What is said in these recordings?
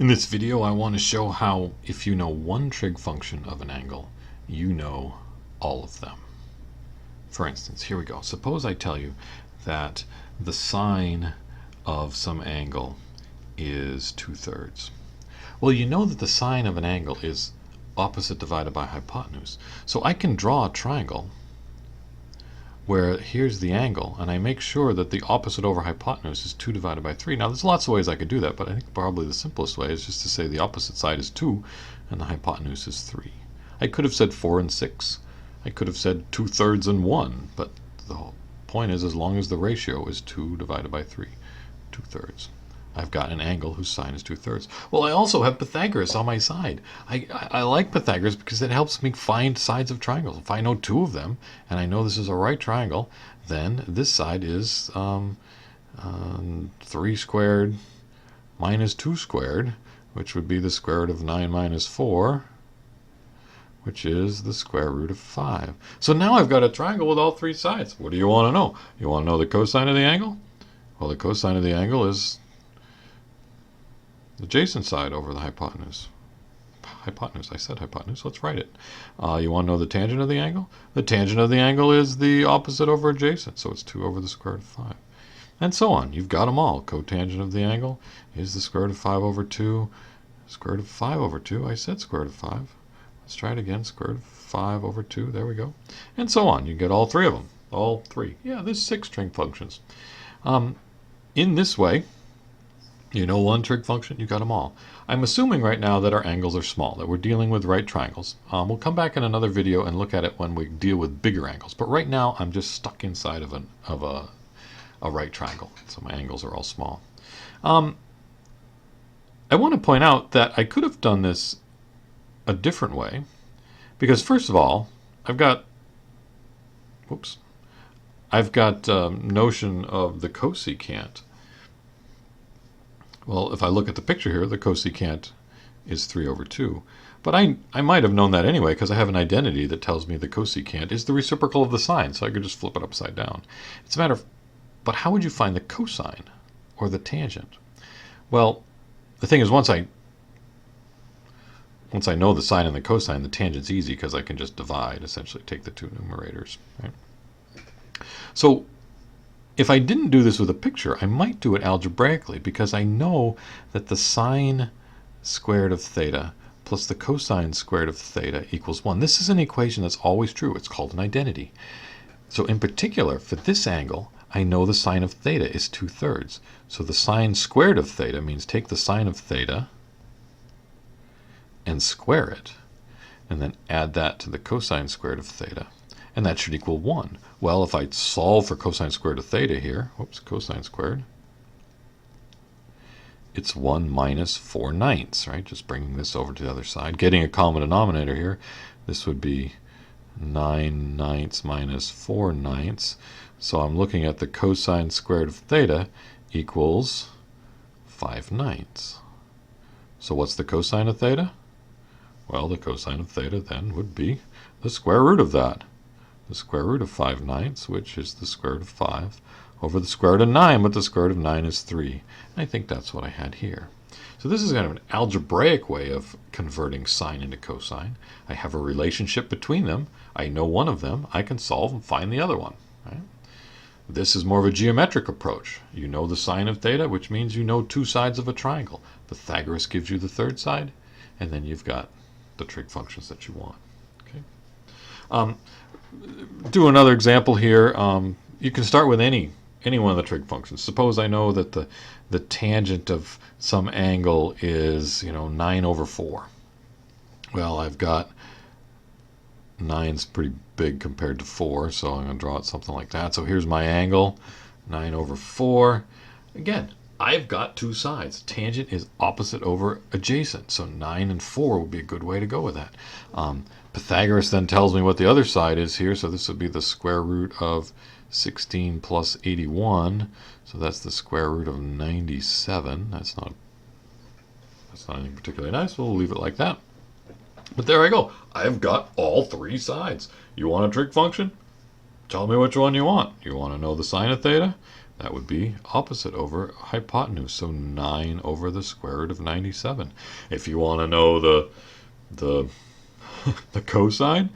In this video, I want to show how if you know one trig function of an angle, you know all of them. For instance, here we go. Suppose I tell you that the sine of some angle is 2/3. Well, you know that the sine of an angle is opposite divided by hypotenuse. So I can draw a triangle where here's the angle, and I make sure that the opposite over hypotenuse is 2 divided by 3. Now, there's lots of ways I could do that, but I think probably the simplest way is just to say the opposite side is 2, and the hypotenuse is 3. I could have said 4 and 6. I could have said 2/3 and 1, but the whole point is as long as the ratio is 2 divided by 3, 2/3. I've got an angle whose sine is 2/3. Well, I also have Pythagoras on my side. I like Pythagoras because it helps me find sides of triangles. If I know two of them, and I know this is a right triangle, then this side is 3 squared minus 2 squared, which would be the square root of 9 minus 4, which is the square root of 5. So now I've got a triangle with all three sides. What do you want to know? You want to know the cosine of the angle? Well, the cosine of the angle is the adjacent side over the hypotenuse. I said hypotenuse, let's write it. You want to know the tangent of the angle? The tangent of the angle is the opposite over adjacent, so it's 2 over the square root of 5. And so on. You've got them all. Cotangent of the angle is the square root of 5 over 2. Square root of 5 over 2, I said square root of 5. Let's try it again, square root of 5 over 2, there we go. And so on. You get all three of them. All three. Yeah, there's 6 trig functions. In this way, you know one trig function, you got them all. I'm assuming right now that our angles are small, that we're dealing with right triangles. We'll come back in another video and look at it when we deal with bigger angles. But right now, I'm just stuck inside of a right triangle, so my angles are all small. I want to point out that I could have done this a different way, because first of all, I've got notion of the cosecant. Well, if I look at the picture here, the cosecant is 3 over 2. But I might have known that anyway because I have an identity that tells me the cosecant is the reciprocal of the sine, so I could just flip it upside down. It's a matter of, but how would you find the cosine or the tangent? Well, the thing is once I know the sine and the cosine, the tangent's easy because I can just divide, essentially take the two numerators. Right? So if I didn't do this with a picture, I might do it algebraically because I know that the sine squared of theta plus the cosine squared of theta equals 1. This is an equation that's always true. It's called an identity. So in particular, for this angle, I know the sine of theta is 2/3. So the sine squared of theta means take the sine of theta and square it, and then add that to the cosine squared of theta. And that should equal 1. Well, if I solve for cosine squared of theta here, cosine squared, it's 1 minus 4/9, right? Just bringing this over to the other side. Getting a common denominator here, this would be 9/9 minus 4/9. So I'm looking at the cosine squared of theta equals 5/9. So what's the cosine of theta? Well, the cosine of theta then would be the square root of that. The square root of 5/9, which is the square root of 5, over the square root of 9, but the square root of 9 is 3. And I think that's what I had here. So this is kind of an algebraic way of converting sine into cosine. I have a relationship between them. I know one of them. I can solve and find the other one. Right? This is more of a geometric approach. You know the sine of theta, which means you know two sides of a triangle. Pythagoras gives you the third side, and then you've got the trig functions that you want. Okay. Do another example here. You can start with any one of the trig functions. Suppose I know that the tangent of some angle is 9 over 4. Well, I've got 9's pretty big compared to 4, so I'm going to draw it something like that. So here's my angle, 9 over 4. Again, I've got two sides. Tangent is opposite over adjacent, so 9 and 4 would be a good way to go with that. Pythagoras then tells me what the other side is here, so this would be the square root of 16 plus 81, so that's the square root of 97. That's not anything particularly nice. We'll leave it like that. But there I go. I've got all three sides. You want a trig function? Tell me which one you want. You want to know the sine of theta? That would be opposite over hypotenuse, so 9 over the square root of 97. If you want to know the the cosine,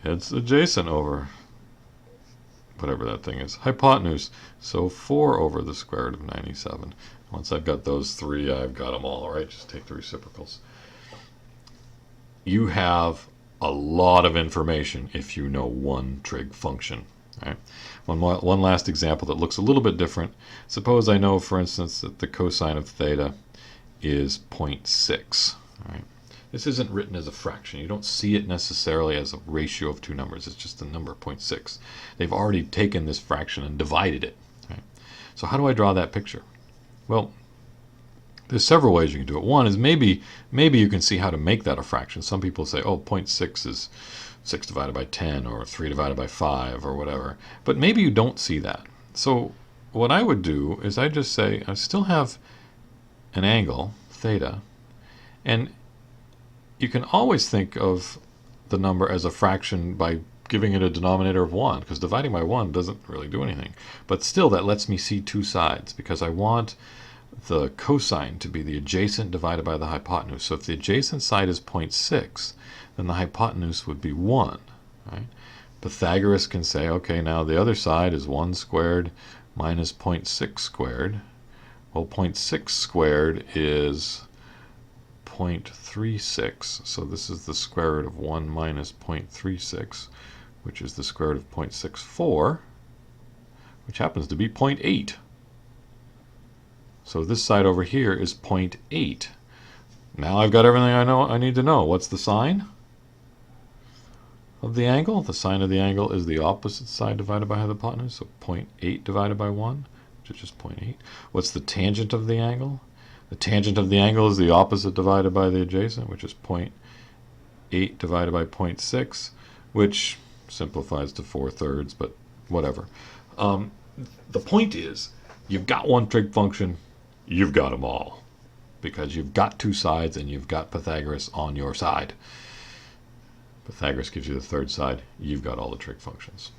it's adjacent over whatever that thing is, hypotenuse. So 4 over the square root of 97. Once I've got those three, I've got them all, right? Just take the reciprocals. You have a lot of information if you know one trig function. Right? One last example that looks a little bit different. Suppose I know, for instance, that the cosine of theta is 0.6. Right? This isn't written as a fraction. You don't see it necessarily as a ratio of two numbers. It's just the number 0.6. They've already taken this fraction and divided it. Right? So how do I draw that picture? Well, there's several ways you can do it. One is maybe you can see how to make that a fraction. Some people say, oh, 0.6 is 6 divided by 10 or 3 divided by 5 or whatever. But maybe you don't see that. So what I would do is I just say I still have an angle, theta, and you can always think of the number as a fraction by giving it a denominator of 1, because dividing by 1 doesn't really do anything. But still, that lets me see two sides, because I want the cosine to be the adjacent divided by the hypotenuse. So if the adjacent side is 0.6, then the hypotenuse would be 1. Right? Pythagoras can say, okay, now the other side is 1 squared minus 0.6 squared. Well, 0.6 squared is 0.36. So this is the square root of 1 minus 0.36, which is the square root of 0.64, which happens to be 0.8. So this side over here is 0.8. Now I've got everything I need to know. What's the sine of the angle? The sine of the angle is the opposite side divided by the hypotenuse, so 0.8 divided by 1, which is just 0.8. What's the tangent of the angle? The tangent of the angle is the opposite divided by the adjacent, which is 0.8 divided by 0.6, which simplifies to 4/3, but whatever. The point is, you've got one trig function, you've got them all, because you've got two sides and you've got Pythagoras on your side. Pythagoras gives you the third side, you've got all the trig functions.